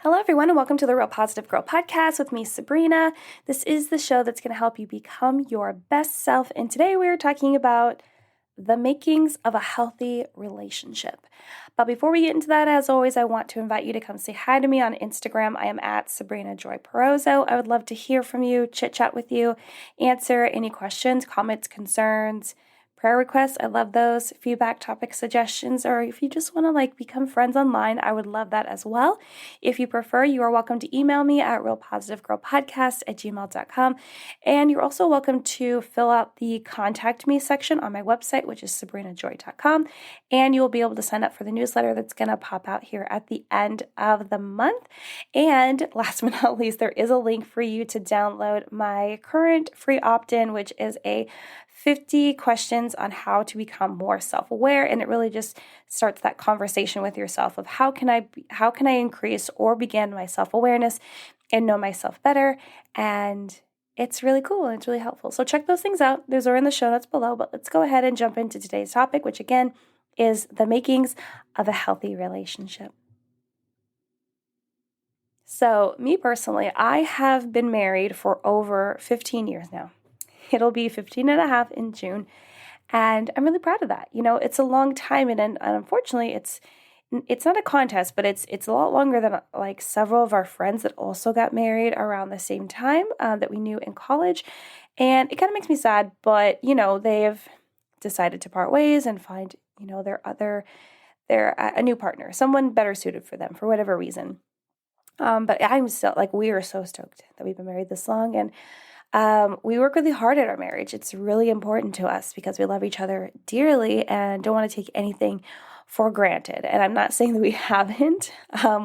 Hello, everyone, and welcome to the Real Positive Girl podcast with me, Sabrina. This is the show that's going to help you become your best self. And today we're talking about the makings of a healthy relationship. But before we get into that, as always, I want to invite you to come say hi to me on Instagram. I am at Sabrina Joy Perozzo. I would love to hear from you, chit chat with you, answer any questions, comments, concerns, prayer requests. I love those. Feedback, topic suggestions, or if you just want to become friends online, I would love that as well. If you prefer, you are welcome to email me at realpositivegirlpodcast@gmail.com. And you're also welcome to fill out the contact me section on my website, which is sabrinajoy.com. And you will be able to sign up for the newsletter that's going to pop out here at the end of the month. And last but not least, there is a link for you to download my current free opt-in, which is a 50 questions on how to become more self-aware. And it really just starts that conversation with yourself of how can I increase or begin my self-awareness and know myself better. And it's really cool and it's really helpful. So check those things out. Those are in the show notes below. But let's go ahead and jump into today's topic, which again is the makings of a healthy relationship. So me personally, I have been married for over 15 years now. It'll be 15 and a half in June. And I'm really proud of that. You know, it's a long time. And unfortunately, it's not a contest, but it's a lot longer than several of our friends that also got married around the same time that we knew in college. And it kind of makes me sad, but, they have decided to part ways and find, a new partner, someone better suited for them for whatever reason. But I'm still we are so stoked that we've been married this long. And we work really hard at our marriage. It's really important to us because we love each other dearly and don't want to take anything for granted. And I'm not saying that we haven't.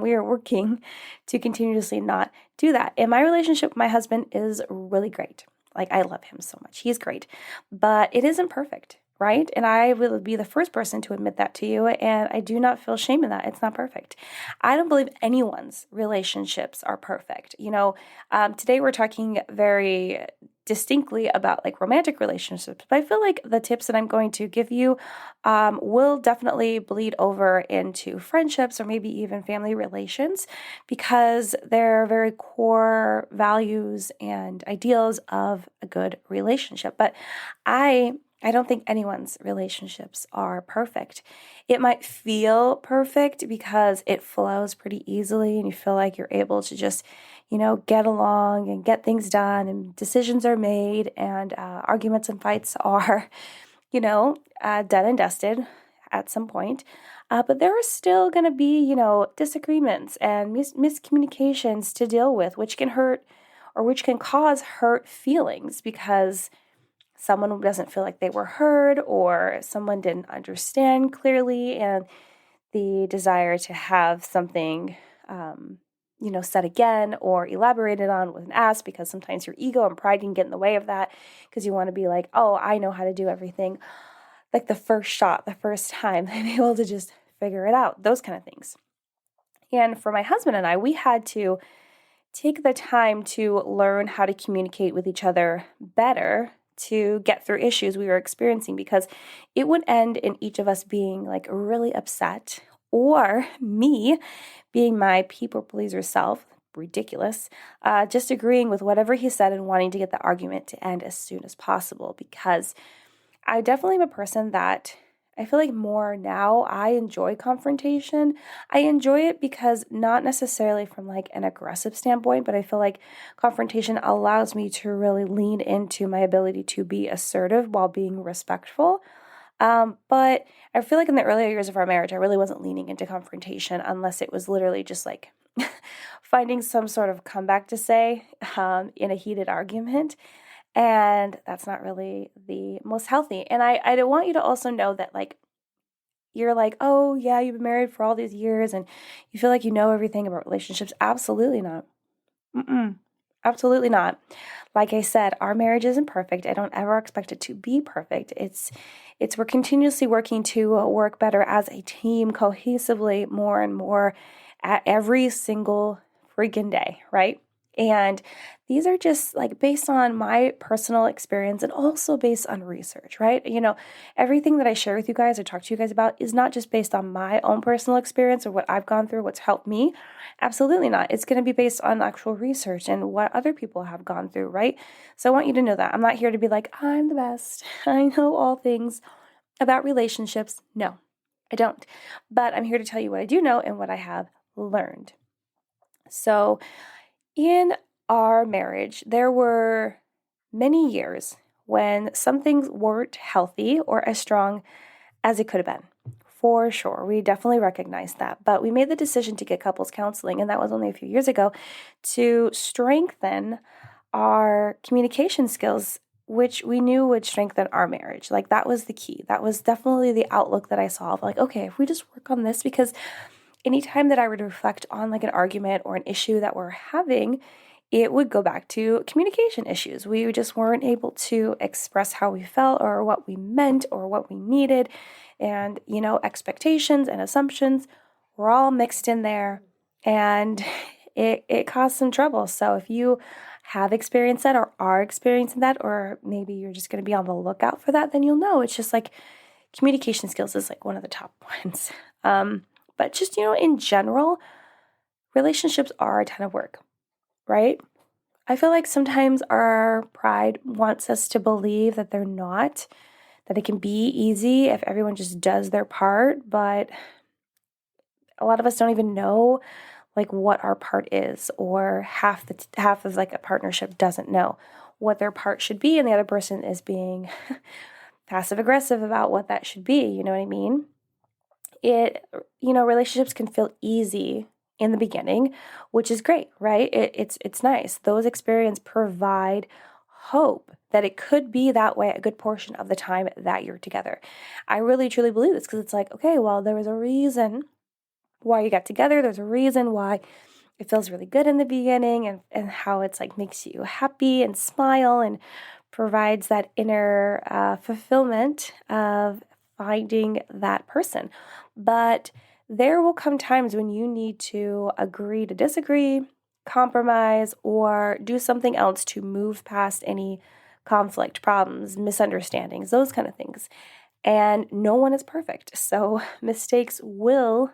We are working to continuously not do that. And my relationship with my husband is really great. I love him so much. He's great. But it isn't perfect, right? And I will be the first person to admit that to you. And I do not feel shame in that. It's not perfect. I don't believe anyone's relationships are perfect. Today we're talking very distinctly about romantic relationships, but I feel like the tips that I'm going to give you will definitely bleed over into friendships or maybe even family relations because they're very core values and ideals of a good relationship. But I don't think anyone's relationships are perfect. It might feel perfect because it flows pretty easily and you feel like you're able to just, get along and get things done and decisions are made and arguments and fights are, done and dusted at some point. But there are still going to be, disagreements and miscommunications to deal with, which can hurt or which can cause hurt feelings because someone doesn't feel like they were heard or someone didn't understand clearly, and the desire to have something, said again or elaborated on wasn't asked because sometimes your ego and pride can get in the way of that because you want to be like, oh, I know how to do everything the first shot, the first time, and be able to just figure it out, those kind of things. And for my husband and I, we had to take the time to learn how to communicate with each other better to get through issues we were experiencing because it would end in each of us being really upset or me being my people pleaser self, ridiculous, just agreeing with whatever he said and wanting to get the argument to end as soon as possible because I definitely am a person that I feel like more now I enjoy confrontation. I enjoy it because not necessarily from an aggressive standpoint, but I feel like confrontation allows me to really lean into my ability to be assertive while being respectful. But I feel like in the earlier years of our marriage, I really wasn't leaning into confrontation unless it was literally just finding some sort of comeback to say in a heated argument. And that's not really the most healthy. And I want you to also know that you're oh yeah, you've been married for all these years and you feel like you know everything about relationships. Absolutely not. Absolutely not. Like I said, our marriage isn't perfect. I don't ever expect it to be perfect. It's we're continuously working to work better as a team cohesively more and more at every single freaking day, right? And these are just like based on my personal experience and also based on research, right? Everything that I share with you guys or talk to you guys about is not just based on my own personal experience or what I've gone through, what's helped me. Absolutely not. It's going to be based on actual research and what other people have gone through, right? So I want you to know that. I'm not here to be like, I'm the best. I know all things about relationships. No, I don't. But I'm here to tell you what I do know and what I have learned. So in our marriage, there were many years when some things weren't healthy or as strong as it could have been. For sure. We definitely recognize that. But we made the decision to get couples counseling, and that was only a few years ago, to strengthen our communication skills, which we knew would strengthen our marriage. Like that was the key. That was definitely the outlook that I saw of like, okay, if we just work on this, because anytime that I would reflect on like an argument or an issue that we're having, it would go back to communication issues. We just weren't able to express how we felt or what we meant or what we needed. And, expectations and assumptions were all mixed in there, and it caused some trouble. So if you have experienced that or are experiencing that, or maybe you're just going to be on the lookout for that, then you'll know it's just like communication skills is like one of the top ones. But just, in general, relationships are a ton of work, right? I feel like sometimes our pride wants us to believe that they're not, that it can be easy if everyone just does their part, but a lot of us don't even know like what our part is, or half of like a partnership doesn't know what their part should be, and the other person is being passive aggressive about what that should be. You know what I mean? Relationships can feel easy in the beginning, which is great, right? It's nice. Those experiences provide hope that it could be that way a good portion of the time that you're together. I really truly believe this, because it's like, okay, well, there was a reason why you got together. There's a reason why it feels really good in the beginning, and how it's like makes you happy and smile and provides that inner fulfillment of finding that person. But there will come times when you need to agree to disagree, compromise, or do something else to move past any conflict, problems, misunderstandings, those kind of things. And no one is perfect. So mistakes will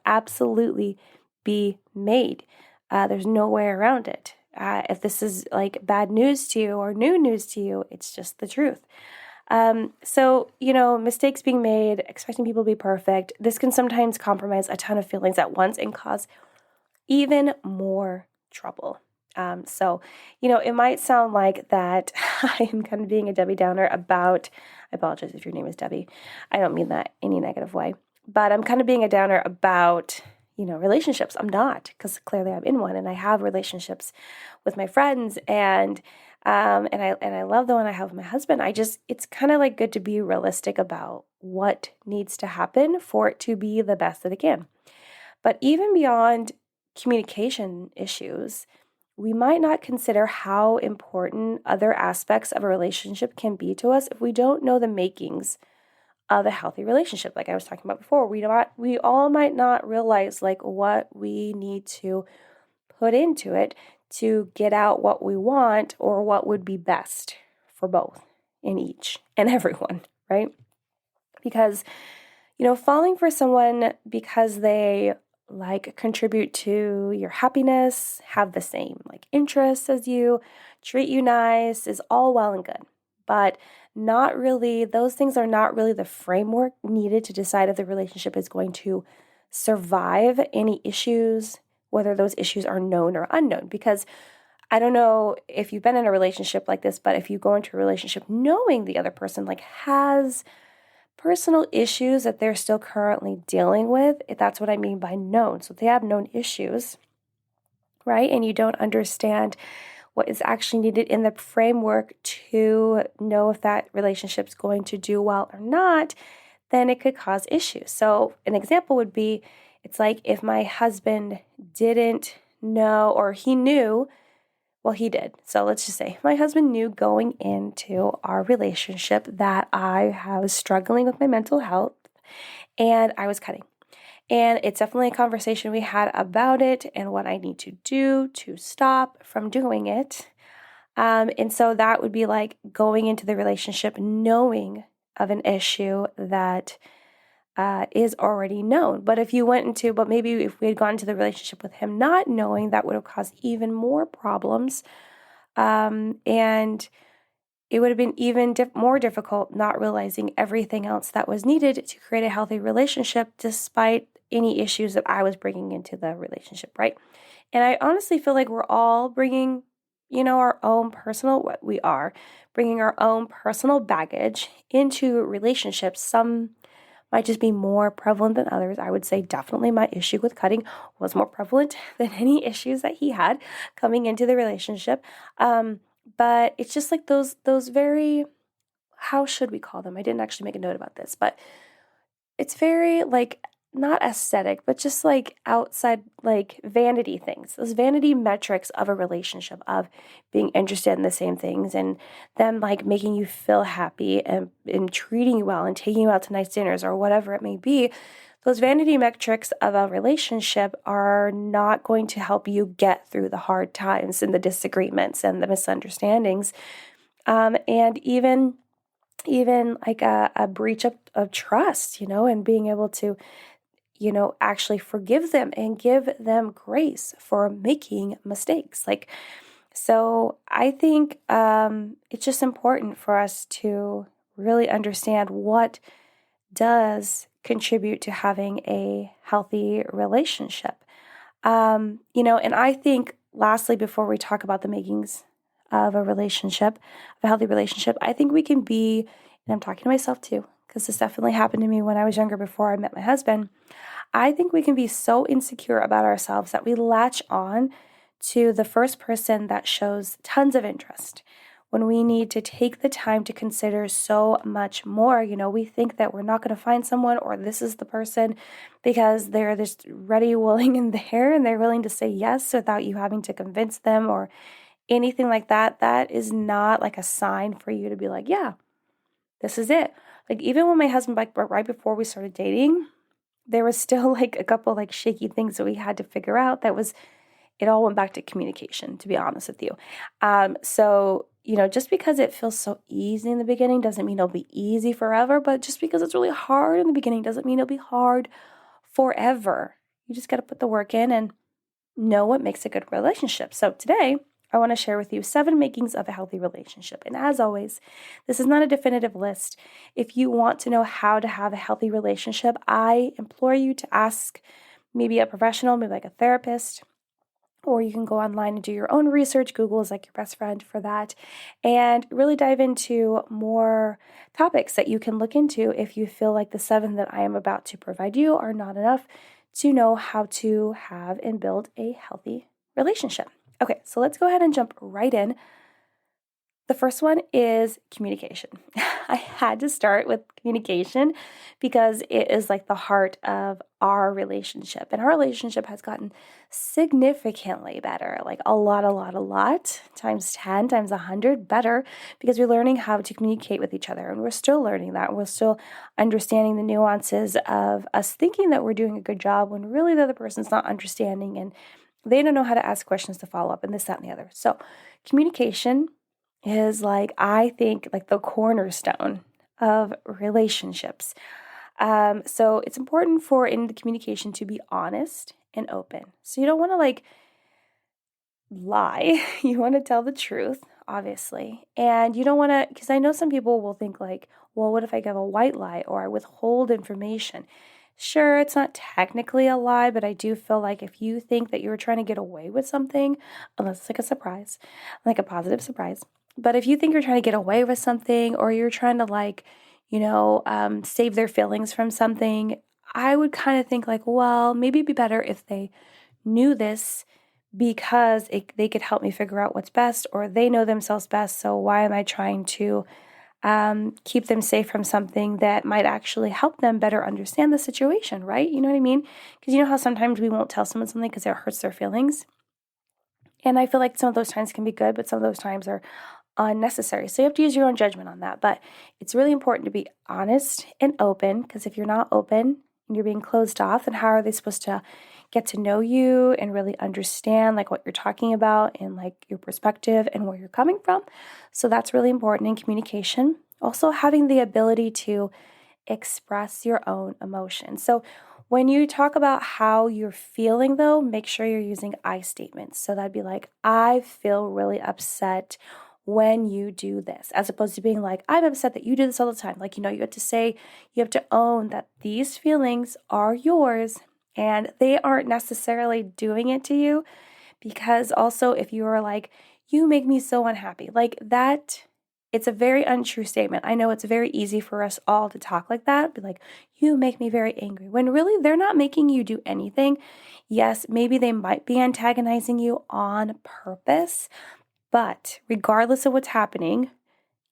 absolutely be made. There's no way around it. If this is like bad news to you or new news to you, it's just the truth. So, mistakes being made, expecting people to be perfect, this can sometimes compromise a ton of feelings at once and cause even more trouble. So, it might sound like that I am kind of being a Debbie Downer about, I apologize if your name is Debbie. I don't mean that any negative way, but I'm kind of being a downer about, relationships. I'm not, because clearly I'm in one, and I have relationships with my friends, and I love the one I have with my husband. It's kind of like good to be realistic about what needs to happen for it to be the best that it can. But even beyond communication issues, we might not consider how important other aspects of a relationship can be to us if we don't know the makings of a healthy relationship. Like I was talking about before, we all might not realize like what we need to put into it to get out what we want or what would be best for both in each and everyone, right? Because, falling for someone because they like contribute to your happiness, have the same like interests as you, treat you nice is all well and good. But not really, those things are not really the framework needed to decide if the relationship is going to survive any issues, whether those issues are known or unknown. Because I don't know if you've been in a relationship like this, but if you go into a relationship knowing the other person like has personal issues that they're still currently dealing with, that's what I mean by known. So if they have known issues, right? And you don't understand what is actually needed in the framework to know if that relationship's going to do well or not, then it could cause issues. So an example would be, it's like if my husband didn't know, or he knew, well, he did. So let's just say my husband knew going into our relationship that I was struggling with my mental health and I was cutting. And it's definitely a conversation we had about it and what I need to do to stop from doing it. And so that would be like going into the relationship knowing of an issue that is already known. But maybe if we had gone into the relationship with him not knowing, that would have caused even more problems. And it would have been even more difficult not realizing everything else that was needed to create a healthy relationship despite any issues that I was bringing into the relationship, right? And I honestly feel like we're all bringing, bringing our own personal baggage into relationships. Some might just be more prevalent than others. I would say definitely my issue with cutting was more prevalent than any issues that he had coming into the relationship. But it's just like those very, how should we call them? I didn't actually make a note about this, but it's very like not aesthetic, but just like outside, like vanity things, those vanity metrics of a relationship, of being interested in the same things and them like making you feel happy and treating you well and taking you out to nice dinners or whatever it may be. Those vanity metrics of a relationship are not going to help you get through the hard times and the disagreements and the misunderstandings. And even like a breach of trust, and being able to, actually forgive them and give them grace for making mistakes. So I think it's just important for us to really understand what does contribute to having a healthy relationship. And I think lastly, before we talk about the makings of a relationship, of a healthy relationship, I think we can be, and I'm talking to myself too, because this definitely happened to me when I was younger before I met my husband. I think we can be so insecure about ourselves that we latch on to the first person that shows tons of interest when we need to take the time to consider so much more. We think that we're not going to find someone, or this is the person, because they're just ready, willing, and there, and they're willing to say yes without you having to convince them or anything like that. That is not like a sign for you to be like, yeah, this is it. Like even when my husband, like right before we started dating, there was still like a couple like shaky things that we had to figure out. It all went back to communication, to be honest with you. So, just because it feels so easy in the beginning doesn't mean it'll be easy forever, but just because it's really hard in the beginning doesn't mean it'll be hard forever. You just got to put the work in and know what makes a good relationship. So today, I want to share with you 7 makings of a healthy relationship. And as always, this is not a definitive list. If you want to know how to have a healthy relationship, I implore you to ask maybe a professional, maybe like a therapist, or you can go online and do your own research. Google is like your best friend for that, and really dive into more topics that you can look into if you feel like the 7 that I am about to provide you are not enough to know how to have and build a healthy relationship. Okay, so let's go ahead and jump right in. The first one is communication. I had to start with communication because it is like the heart of our relationship. And our relationship has gotten significantly better, like a lot, times 10, times 100 better, because we're learning how to communicate with each other. And we're still learning that. We're still understanding the nuances of us thinking that we're doing a good job when really the other person's not understanding and they don't know how to ask questions to follow up and this, that, and the other. So communication is I think the cornerstone of relationships. So it's important in the communication to be honest and open. So you don't want to lie. You want to tell the truth, obviously. And you don't want to, because I know some people will think well, what if I give a white lie or I withhold information? Sure, it's not technically a lie, but I do feel like if you think that you're trying to get away with something, unless it's like a surprise, like a positive surprise, but if you think you're trying to get away with something or you're trying to save their feelings from something, I would kind of think well, maybe it'd be better if they knew this because they could help me figure out what's best, or they know themselves best. So why am I trying to keep them safe from something that might actually help them better understand the situation, right? You know what I mean? Because you know how sometimes we won't tell someone something because it hurts their feelings? And I feel like some of those times can be good, but some of those times are unnecessary. So you have to use your own judgment on that. But it's really important to be honest and open, because if you're not open, and you're being closed off, then how are they supposed to get to know you and really understand like what you're talking about and like your perspective and where you're coming from? So that's really important in communication. Also, having the ability to express your own emotions. So when you talk about how you're feeling, though, make sure you're using I statements. So that'd be like, I feel really upset when you do this, as opposed to being like, I'm upset that you do this all the time. Like, you have to say, you have to own that these feelings are yours and they aren't necessarily doing it to you. Because also, if you are like, you make me so unhappy, like that, it's a very untrue statement. I know it's very easy for us all to talk like that, be like, you make me very angry, when really they're not making you do anything. Yes, maybe they might be antagonizing you on purpose, but regardless of what's happening,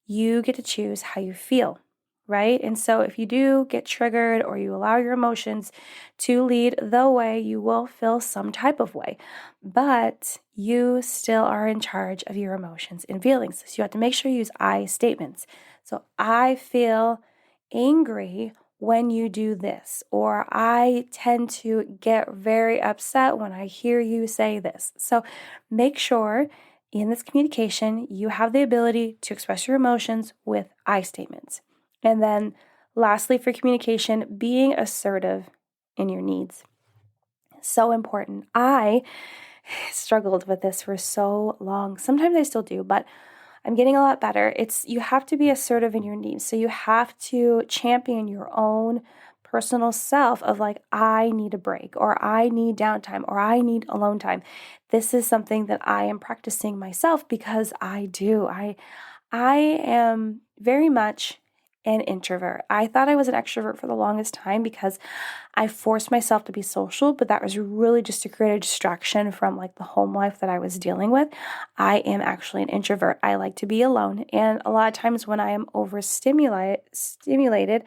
you get to choose how you feel, right? And so if you do get triggered or you allow your emotions to lead the way, you will feel some type of way, but you still are in charge of your emotions and feelings. So you have to make sure you use I statements. So I feel angry when you do this, or I tend to get very upset when I hear you say this. So make sure in this communication, you have the ability to express your emotions with I statements. And then lastly, for communication, being assertive in your needs. So important. I struggled with this for so long. Sometimes I still do, but I'm getting a lot better. You have to be assertive in your needs. So you have to champion your own personal self of like, I need a break, or I need downtime, or I need alone time. This is something that I am practicing myself because I do. I am very much an introvert. I thought I was an extrovert for the longest time because I forced myself to be social, but that was really just to create a distraction from like the home life that I was dealing with. I am actually an introvert. I like to be alone. And a lot of times when I am overstimulated,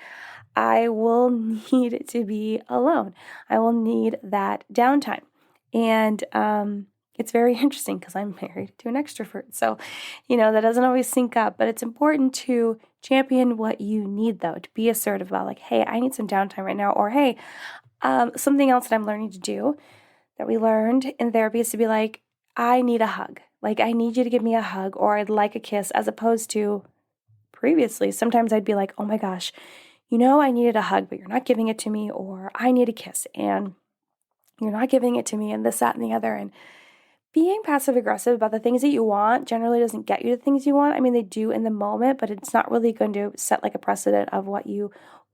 I will need to be alone. I will need that downtime. And it's very interesting because I'm married to an extrovert. So, that doesn't always sync up, but it's important to champion what you need, though, to be assertive about like, hey, I need some downtime right now. Or, hey, something else that I'm learning to do that we learned in therapy is to be like, I need a hug. Like, I need you to give me a hug, or I'd like a kiss, as opposed to previously, sometimes I'd be like, oh my gosh, I needed a hug, but you're not giving it to me, or I need a kiss and you're not giving it to me, and this, that, and the other. And being passive aggressive about the things that you want generally doesn't get you the things you want. I mean, they do in the moment, but it's not really going to set like a precedent of what you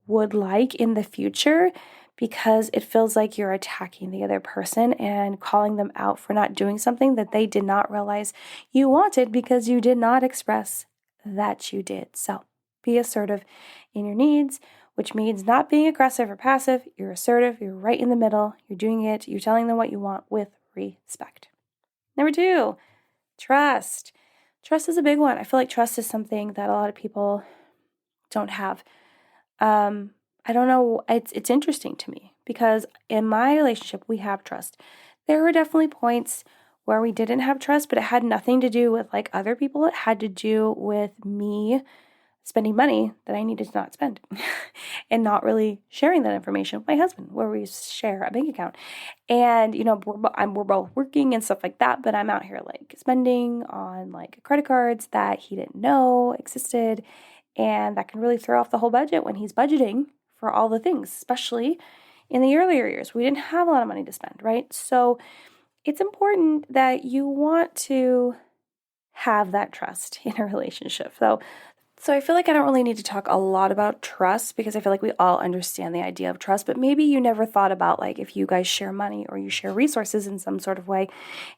would like in the future, because it feels like you're attacking the other person and calling them out for not doing something that they did not realize you wanted because you did not express that you did. So be assertive in your needs, which means not being aggressive or passive. You're assertive, you're right in the middle, you're doing it, you're telling them what you want with respect. Number 2, trust. Trust is a big one. I feel like trust is something that a lot of people don't have. I don't know. It's interesting to me because in my relationship, we have trust. There were definitely points where we didn't have trust, but it had nothing to do with like other people. It had to do with me spending money that I needed to not spend and not really sharing that information with my husband, where we share a bank account. And, we're both working and stuff like that, but I'm out here like spending on like credit cards that he didn't know existed. And that can really throw off the whole budget when he's budgeting for all the things, especially in the earlier years. We didn't have a lot of money to spend, right? So it's important that you want to have that trust in a relationship. So I feel like I don't really need to talk a lot about trust because I feel like we all understand the idea of trust, but maybe you never thought about like if you guys share money or you share resources in some sort of way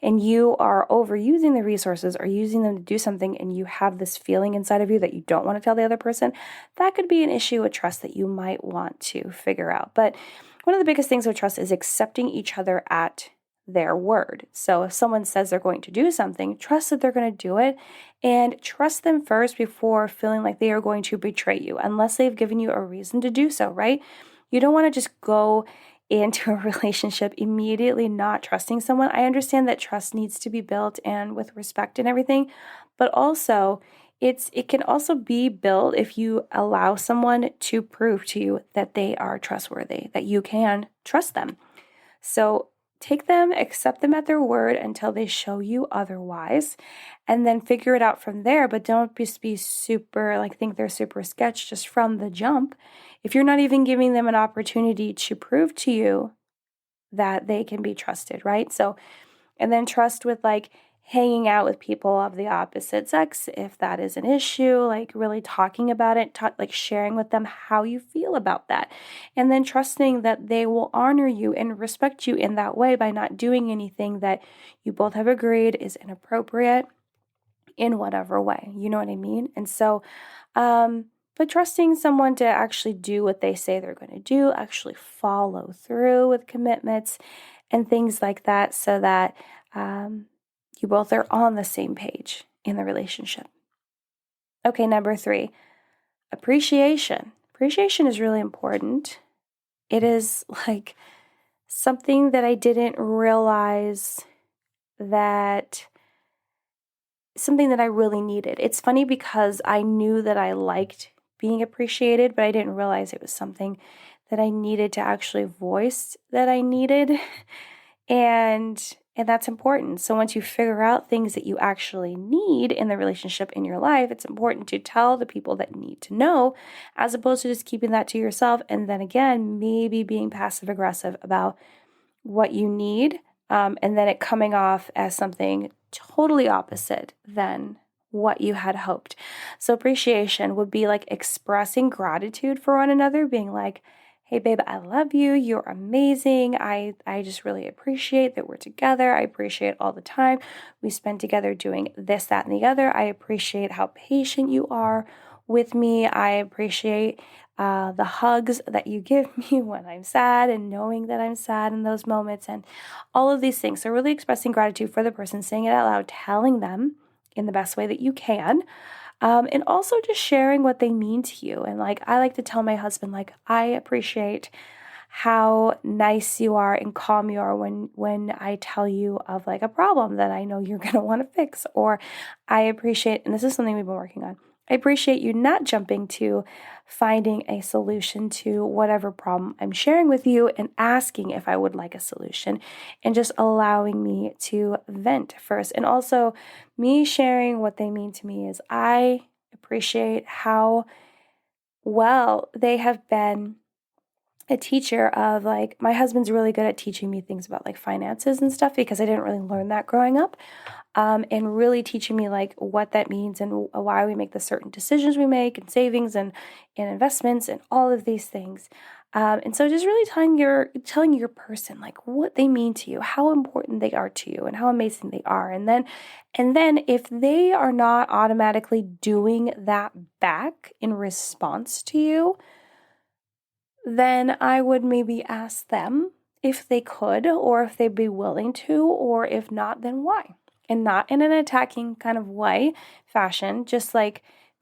and you are overusing the resources or using them to do something and you have this feeling inside of you that you don't want to tell the other person, that could be an issue with trust that you might want to figure out. But one of the biggest things with trust is accepting each other at their word. So if someone says they're going to do something, trust that they're going to do it and trust them first before feeling like they are going to betray you, unless they've given you a reason to do so, right? You don't want to just go into a relationship immediately not trusting someone. I understand that trust needs to be built and with respect and everything, but also it can also be built if you allow someone to prove to you that they are trustworthy, that you can trust them. So take them, accept them at their word until they show you otherwise, and then figure it out from there. But don't just be super, think they're super sketch just from the jump. If you're not even giving them an opportunity to prove to you that they can be trusted, right? So, and then trust with hanging out with people of the opposite sex, if that is an issue, really talking about it, sharing with them how you feel about that. And then trusting that they will honor you and respect you in that way by not doing anything that you both have agreed is inappropriate in whatever way. You know what I mean? And so, but trusting someone to actually do what they say they're going to do, actually follow through with commitments and things like that, so that you both are on the same page in the relationship. Okay, number 3, appreciation. Appreciation is really important. It is something that I didn't realize that something that I really needed. It's funny because I knew that I liked being appreciated, but I didn't realize it was something that I needed to actually voice that I needed. And that's important. So once you figure out things that you actually need in the relationship in your life, it's important to tell the people that need to know, as opposed to just keeping that to yourself. And then again, maybe being passive aggressive about what you need, and then it coming off as something totally opposite than what you had hoped. So appreciation would be expressing gratitude for one another, being like, hey, babe, I love you. You're amazing. I just really appreciate that we're together. I appreciate all the time we spend together doing this, that, and the other. I appreciate how patient you are with me. I appreciate the hugs that you give me when I'm sad, and knowing that I'm sad in those moments, and all of these things. So really expressing gratitude for the person, saying it out loud, telling them in the best way that you can. And also just sharing what they mean to you. And I like to tell my husband, I appreciate how nice you are and calm you are when I tell you of a problem that I know you're going to want to fix. Or I appreciate, and this is something we've been working on, I appreciate you not jumping to finding a solution to whatever problem I'm sharing with you, and asking if I would like a solution, and just allowing me to vent first. And also me sharing what they mean to me is I appreciate how well they have been a teacher of my husband's really good at teaching me things about finances and stuff, because I didn't really learn that growing up. And really teaching me what that means and why we make the certain decisions we make, and savings and investments and all of these things. And so just really telling your person what they mean to you, how important they are to you, and how amazing they are. And then if they are not automatically doing that back in response to you, then I would maybe ask them if they could, or if they'd be willing to, or if not, then why. And not in an attacking kind of fashion, just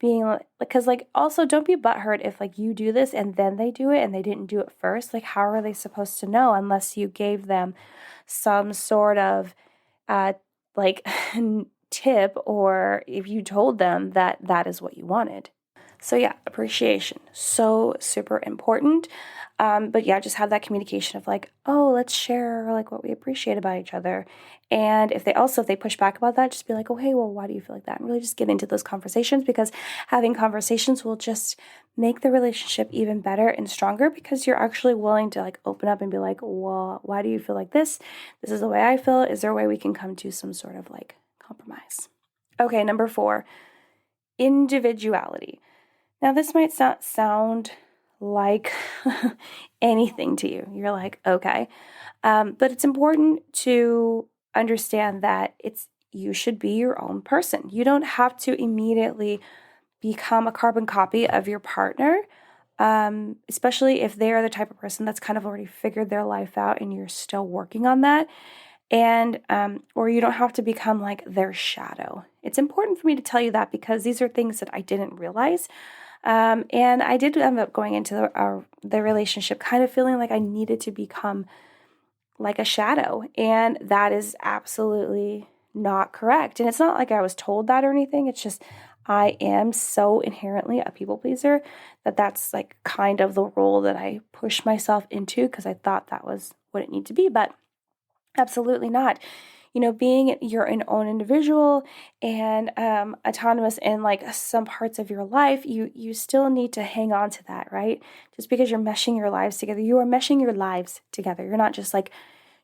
being because also don't be butthurt if you do this and then they do it and they didn't do it first. How are they supposed to know unless you gave them some sort of tip, or if you told them that that is what you wanted. So yeah, appreciation, so super important. But yeah, just have that communication of oh, let's share what we appreciate about each other. And if they push back about that, just be oh, hey, well, why do you feel like that? And really just get into those conversations, because having conversations will just make the relationship even better and stronger, because you're actually willing to open up and be well, why do you feel like this? This is the way I feel. Is there a way we can come to some sort of compromise? Okay, number 4, individuality. Now, this might not sound like anything to you. You're okay. But it's important to understand that you should be your own person. You don't have to immediately become a carbon copy of your partner, especially if they are the type of person that's kind of already figured their life out and you're still working on that. And or you don't have to become their shadow. It's important for me to tell you that, because these are things that I didn't realize. And I did end up going into the relationship kind of feeling I needed to become a shadow. And that is absolutely not correct. And it's not I was told that or anything. It's just I am so inherently a people pleaser that that's like kind of the role that I pushed myself into because I thought that was what it needed to be, but absolutely not. Being your own individual and autonomous in like some parts of your life, you still need to hang on to that, right? Just because you're meshing your lives together, you are meshing your lives together. You're not just like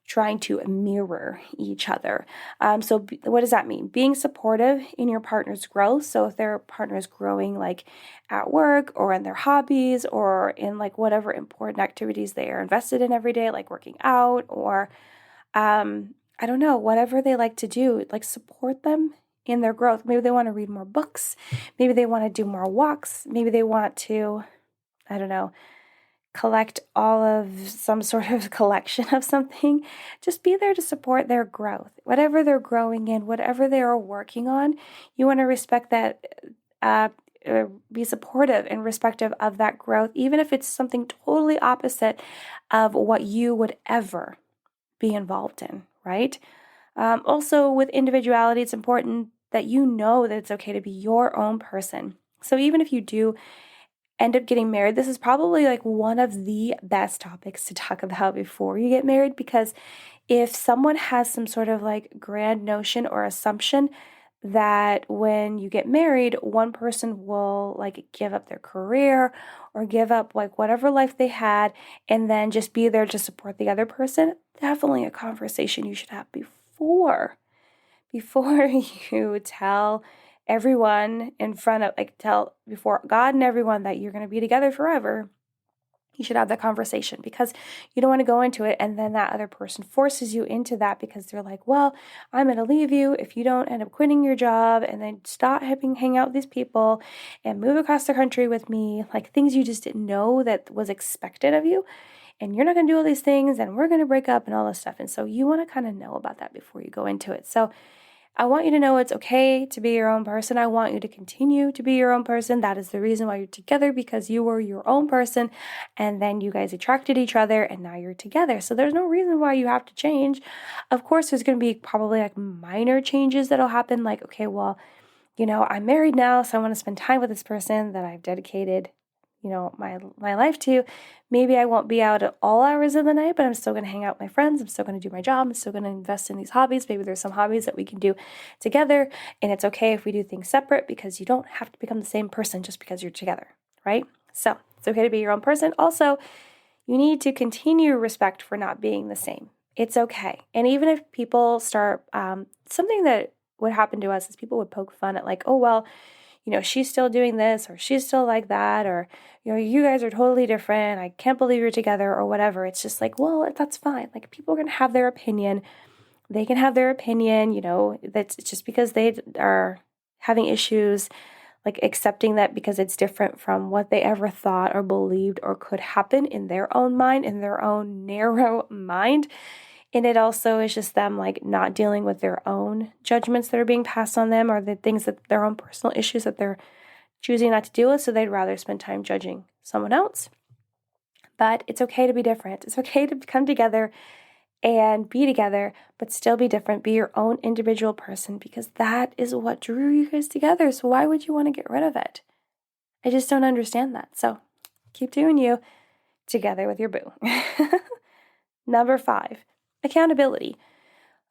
trying to mirror each other. What does that mean? Being supportive in your partner's growth. So if their partner is growing like at work or in their hobbies or in like whatever important activities they are invested in every day, like working out or I don't know, whatever they like to do, like support them in their growth. Maybe they want to read more books. Maybe they want to do more walks. Maybe they want to, I don't know, collect all of some sort of collection of something. Just be there to support their growth. Whatever they're growing in, whatever they are working on, you want to respect that, be supportive and respective of that growth, even if it's something totally opposite of what you would ever be involved in, right? Also, with individuality, it's important that you know that it's okay to be your own person. So even if you do end up getting married, this is probably like one of the best topics to talk about before you get married, because if someone has some sort of like grand notion or assumption that when you get married, one person will like give up their career or give up like whatever life they had and then just be there to support the other person, definitely a conversation you should have before you tell everyone in front of tell before God and everyone that you're going to be together forever. You should have that conversation because you don't want to go into it and then that other person forces you into that because they're like, well, I'm going to leave you if you don't end up quitting your job and then stop hang out with these people and move across the country with me, like things you just didn't know that was expected of you. And you're not going to do all these things and we're going to break up and all this stuff. And so you want to kind of know about that before you go into it. So I want you to know it's okay to be your own person. I want you to continue to be your own person. That is the reason why you're together, because you were your own person and then you guys attracted each other and now you're together. So there's no reason why you have to change. Of course, there's going to be probably like minor changes that'll happen. Like, okay, well, I'm married now, so I want to spend time with this person that I've dedicated my life to. Maybe I won't be out at all hours of the night, but I'm still going to hang out with my friends. I'm still going to do my job. I'm still going to invest in these hobbies. Maybe there's some hobbies that we can do together, and it's okay if we do things separate because you don't have to become the same person just because you're together, right? So it's okay to be your own person. Also, you need to continue respect for not being the same. It's okay. And even if people start, something that would happen to us is people would poke fun at like, oh, well, she's still doing this or she's still like that, or, you guys are totally different. I can't believe you're together or whatever. It's just like, well, that's fine. Like people are going to have their opinion. They can have their opinion, that's just because they are having issues, like accepting that because it's different from what they ever thought or believed or could happen in their own mind, in their own narrow mind. And it also is just them like not dealing with their own judgments that are being passed on them or the things that their own personal issues that they're choosing not to deal with. So they'd rather spend time judging someone else. But it's okay to be different. It's okay to come together and be together, but still be different. Be your own individual person because that is what drew you guys together. So why would you want to get rid of it? I just don't understand that. So keep doing you together with your boo. Number 5, accountability.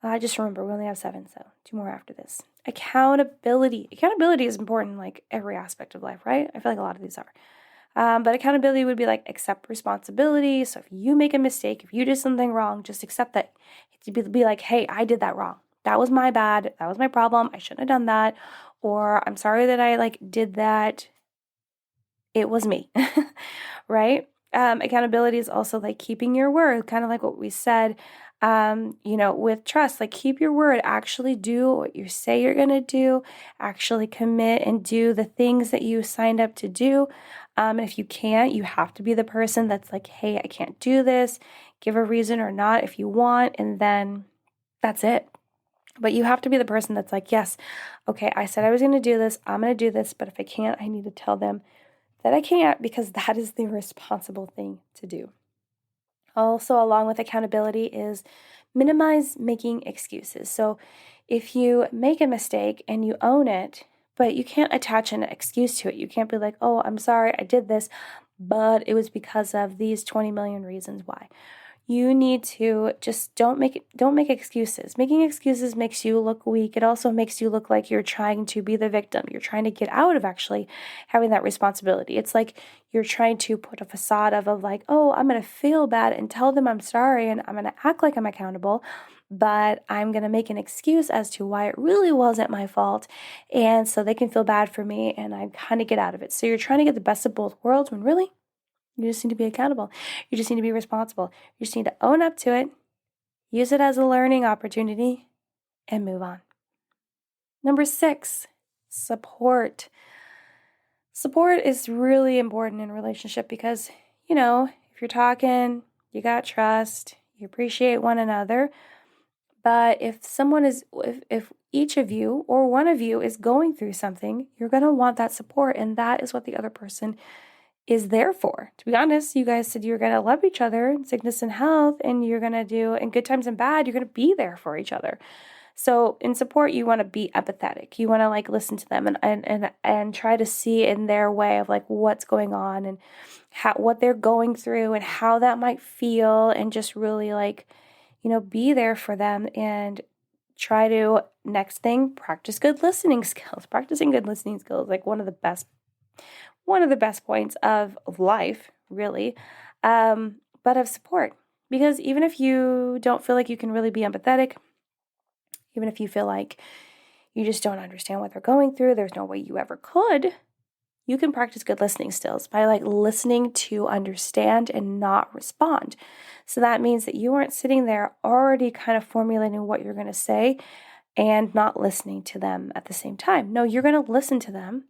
I just remember we only have 7, so 2 more after this. Accountability. Accountability is important in like every aspect of life, right? I feel like a lot of these are. But accountability would be like accept responsibility. So if you make a mistake, if you did something wrong, just accept that. Be like, hey, I did that wrong. That was my bad. That was my problem. I shouldn't have done that. Or I'm sorry that I like did that. It was me, right? Accountability is also like keeping your word, kind of like what we said, with trust, like keep your word, actually do what you say you're going to do, actually commit and do the things that you signed up to do. And if you can't, you have to be the person that's like, hey, I can't do this, give a reason or not if you want, and then that's it. But you have to be the person that's like, yes, okay, I said I was going to do this, I'm going to do this, but if I can't, I need to tell them that I can't, because that is the responsible thing to do. Also, along with accountability is minimize making excuses. So if you make a mistake and you own it, but you can't attach an excuse to it. You can't be like, oh, I'm sorry, I did this, but it was because of these 20 million reasons why. You need to just don't make excuses. Making excuses makes you look weak. It also makes you look like you're trying to be the victim. You're trying to get out of actually having that responsibility. It's like you're trying to put a facade of like, oh, I'm going to feel bad and tell them I'm sorry and I'm going to act like I'm accountable, but I'm going to make an excuse as to why it really wasn't my fault. And so they can feel bad for me and I kind of get out of it. So you're trying to get the best of both worlds when really you just need to be accountable. You just need to be responsible. You just need to own up to it, use it as a learning opportunity, and move on. Number 6, support. Support is really important in a relationship because, if you're talking, you got trust, you appreciate one another. But if each of you or one of you is going through something, you're going to want that support. And that is what the other person is there for. To be honest, you guys said you're going to love each other in sickness and health, and you're going to do in good times and bad, you're going to be there for each other. So in support, you want to be empathetic. You want to like listen to them and try to see in their way of like what's going on and what they're going through and how that might feel, and just really like, be there for them and try to, next thing, practice good listening skills. Practicing good listening skills, like one of the best points of life, really, but of support. Because even if you don't feel like you can really be empathetic, even if you feel like you just don't understand what they're going through, there's no way you ever could, you can practice good listening skills by like listening to understand and not respond. So that means that you aren't sitting there already kind of formulating what you're going to say and not listening to them at the same time. No, you're going to listen to them.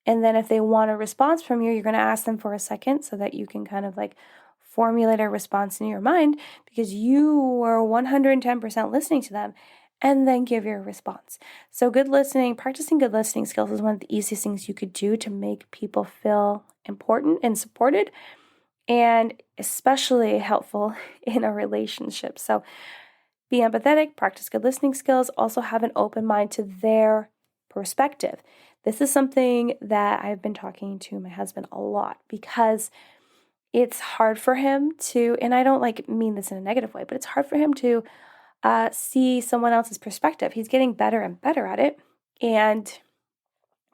And then if they want a response from you, you're going to ask them for a second so that you can kind of like formulate a response in your mind because you are 110% listening to them, and then give your response. So practicing good listening skills is one of the easiest things you could do to make people feel important and supported, and especially helpful in a relationship. So be empathetic, practice good listening skills, also have an open mind to their perspective. This is something that I've been talking to my husband a lot because it's hard for him to, and I don't like mean this in a negative way, but it's hard for him to see someone else's perspective. He's getting better and better at it. And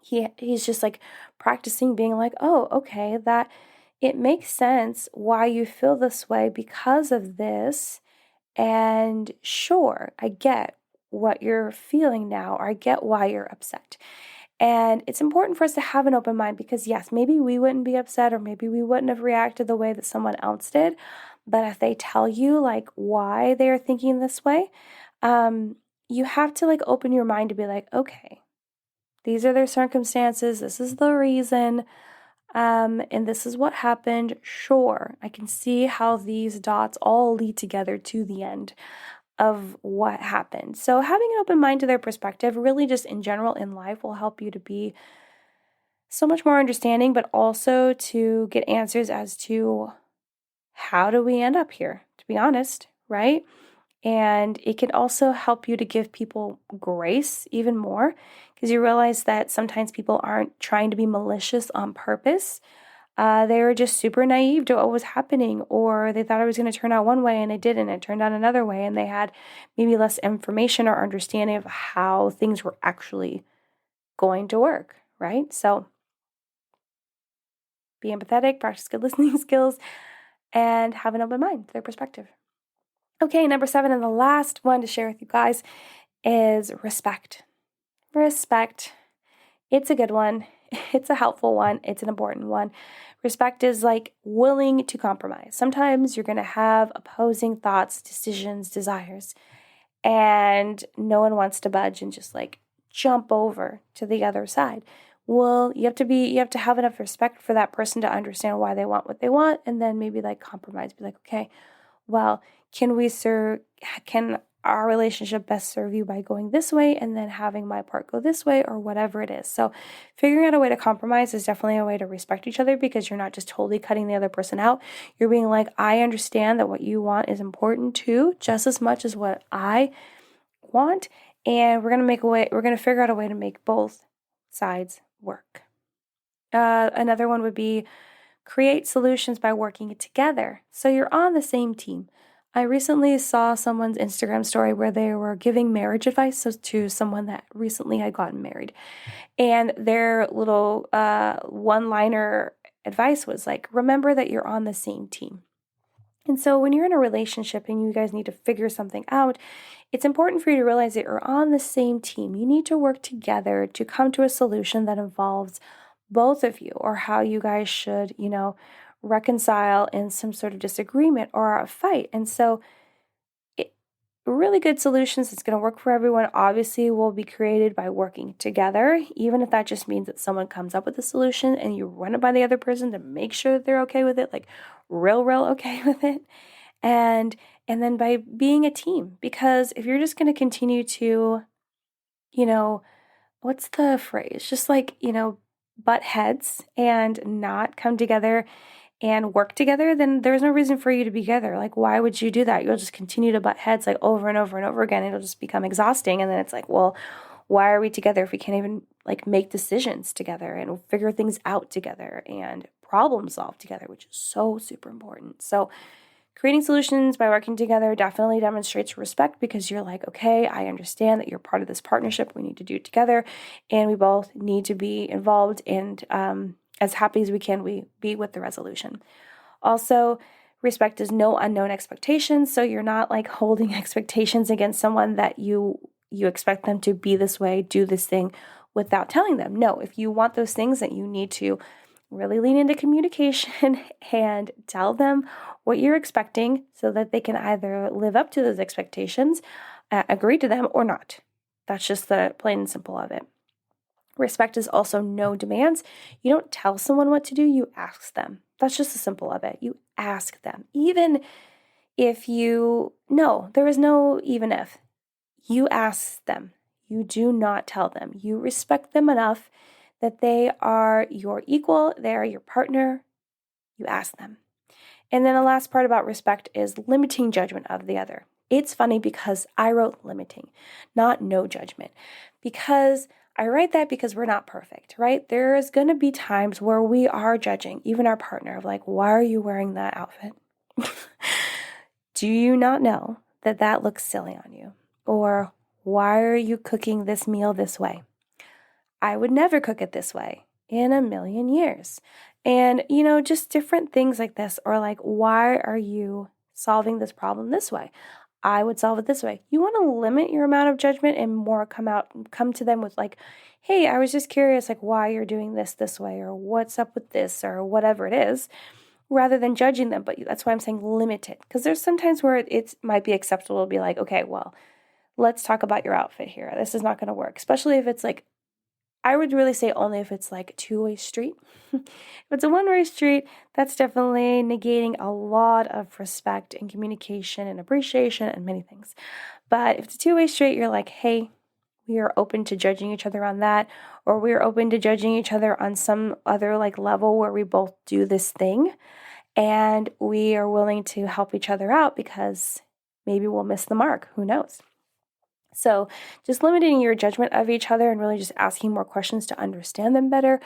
he's just like practicing being like, oh, okay, that it makes sense why you feel this way because of this. And sure, I get what you're feeling now, or I get why you're upset. And it's important for us to have an open mind because, yes, maybe we wouldn't be upset or maybe we wouldn't have reacted the way that someone else did. But if they tell you like why they're thinking this way, you have to like open your mind to be like, okay, these are their circumstances. This is the reason. And this is what happened. Sure, I can see how these dots all lead together to the end of what happened. So having an open mind to their perspective, really just in general in life, will help you to be so much more understanding, but also to get answers as to how do we end up here, to be honest, right? And it can also help you to give people grace even more because you realize that sometimes people aren't trying to be malicious on purpose. They were just super naive to what was happening, or they thought it was going to turn out one way and it didn't. It turned out another way, and they had maybe less information or understanding of how things were actually going to work, right? So be empathetic, practice good listening skills, and have an open mind to their perspective. Okay, number 7, and the last one to share with you guys is respect. Respect. It's a good one. It's a helpful one. It's an important one. Respect is like willing to compromise. Sometimes you're going to have opposing thoughts, decisions, desires, and no one wants to budge and just like jump over to the other side. Well, you have to have enough respect for that person to understand why they want what they want, and then maybe like compromise, be like, okay, well, can our relationship best serve you by going this way and then having my part go this way, or whatever it is. So figuring out a way to compromise is definitely a way to respect each other because you're not just totally cutting the other person out. You're being like, I understand that what you want is important too, just as much as what I want. And we're going to figure out a way to make both sides work. Another one would be create solutions by working together. So you're on the same team. I recently saw someone's Instagram story where they were giving marriage advice to someone that recently had gotten married. And their little one-liner advice was like, remember that you're on the same team. And so when you're in a relationship and you guys need to figure something out, it's important for you to realize that you're on the same team. You need to work together to come to a solution that involves both of you, or how you guys should, reconcile in some sort of disagreement or a fight. And so really good solutions that's going to work for everyone obviously will be created by working together, even if that just means that someone comes up with a solution and you run it by the other person to make sure that they're okay with it, like real okay with it. And then by being a team, because if you're just going to continue to, what's the phrase? Just butt heads and not come together and work together, then there's no reason for you to be together. Like, why would you do that? You'll just continue to butt heads like over and over and over again. It'll just become exhausting. And then it's like, well, why are we together if we can't even make decisions together and figure things out together and problem solve together, which is so super important. So creating solutions by working together definitely demonstrates respect, because you're like, okay, I understand that you're part of this partnership. We need to do it together, and we both need to be involved, and as happy as we can, we be with the resolution. Also, respect is no unknown expectations. So you're not holding expectations against someone that you expect them to be this way, do this thing without telling them. No, if you want those things, then you need to really lean into communication and tell them what you're expecting so that they can either live up to those expectations, agree to them, or not. That's just the plain and simple of it. Respect is also no demands. You don't tell someone what to do, you ask them. That's just the simple of it. You ask them. Even if there is no even if. You ask them. You do not tell them. You respect them enough that they are your equal, they are your partner. You ask them. And then the last part about respect is limiting judgment of the other. It's funny because I wrote limiting, not no judgment, because I write that because we're not perfect, right? There's going to be times where we are judging, even our partner, of why are you wearing that outfit? Do you not know that looks silly on you? Or why are you cooking this meal this way? I would never cook it this way in a million years. And, just different things like this, or why are you solving this problem this way? I would solve it this way. You want to limit your amount of judgment and more come to them with hey, I was just curious, why you're doing this way, or what's up with this, or whatever it is, rather than judging them. But that's why I'm saying limit it, because there's sometimes where it might be acceptable to be okay, well, let's talk about your outfit here. This is not going to work, especially if it's I would really say only if it's a two-way street. If it's a one-way street, that's definitely negating a lot of respect and communication and appreciation and many things. But if it's a two-way street, you're hey, we are open to judging each other on that, or we are open to judging each other on some other level where we both do this thing, and we are willing to help each other out because maybe we'll miss the mark. Who knows? So just limiting your judgment of each other and really just asking more questions to understand them better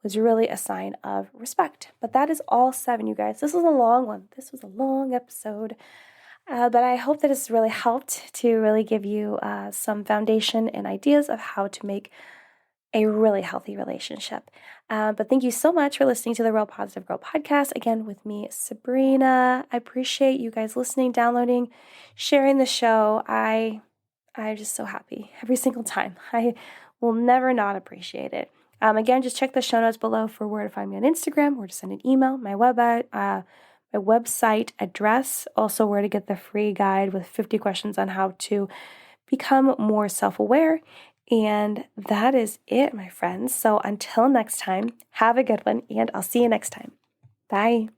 was really a sign of respect. But that is all 7, you guys. This was a long one. This was a long episode. But I hope that it's really helped to really give you some foundation and ideas of how to make a really healthy relationship. But thank you so much for listening to the Real Positive Girl podcast. Again, with me, Sabrina. I appreciate you guys listening, downloading, sharing the show. I'm just so happy every single time. I will never not appreciate it. Again, just check the show notes below for where to find me on Instagram, where to send an email, my website address, also where to get the free guide with 50 questions on how to become more self-aware. And that is it, my friends. So until next time, have a good one, and I'll see you next time. Bye.